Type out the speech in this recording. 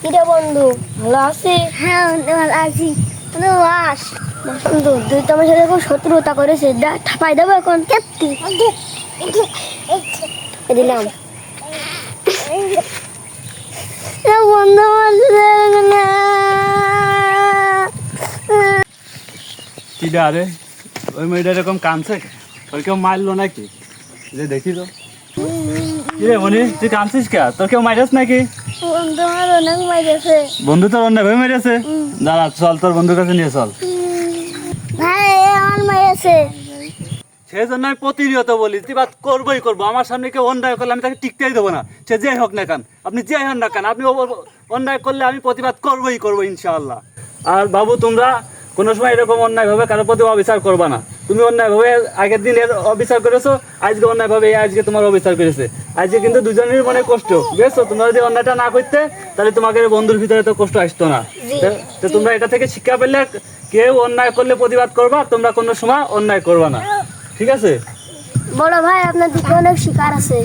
কিরে বন্ধু, ভালো আছিস? হ্যাঁ বন্ধু ভালো আছি। বন্ধু আস। বন্ধু, তুই তো আমার সাথে খুব শত্রুতা করেছিস, ঠাপাই দেবো এখন কেপটি দিলাম। বন্ধু কি রে আরে, ওই মেয়েটা এরকম কাঁদছে, ওই কেউ মারলো নাকি? যে দেখি তো। কি রে মনি, তুই কাঁদছিস কে? তোর কেউ মাইরাস নাকি? বন্ধু আমার অনেক মাইরেছে। বন্ধু তোর অন্য ভাবে মেরেছে? দাঁড়া, চল তোর বন্ধুর কাছে নিয়ে চল। ভাই আমার মাইরেছে। সেই জন্য আমি প্রতিনিয়ত বলি প্রতিবাদ করবোই করবো। আমার সামনে কেউ অন্যায় করলে আমি তাকে টিকতেই দেবো না, সে যে হোক না কেন, আপনি যে হন না কেন, আপনি অন্যায় করলে আমি প্রতিবাদ করবোই করবো ইনশাআল্লাহ। আর বাবু, তোমরা কোনো সময় এরকম অন্যায়ভাবে কারোর প্রতি অবিচার করবা না। তুমি অন্যায়ভাবে আগের দিন এর অবিচার করেছো, আজকে অন্যায়ভাবে আজকে তোমার অবিচার করেছে। আজকে কিন্তু দুজনের মনে কষ্ট, বুঝেছো? তোমরা যদি অন্যায়টা না করতে, তাহলে তোমাকে বন্ধুর ভিতরে তো কষ্ট আসতো না। তো তোমরা এটা থেকে শিক্ষা পেলে, কেউ অন্যায় করলে প্রতিবাদ করবা, তোমরা কোনো সময় অন্যায় করবা না, ঠিক আছে? বড় ভাই, আপনার দিকে অনেক শিকার আছে।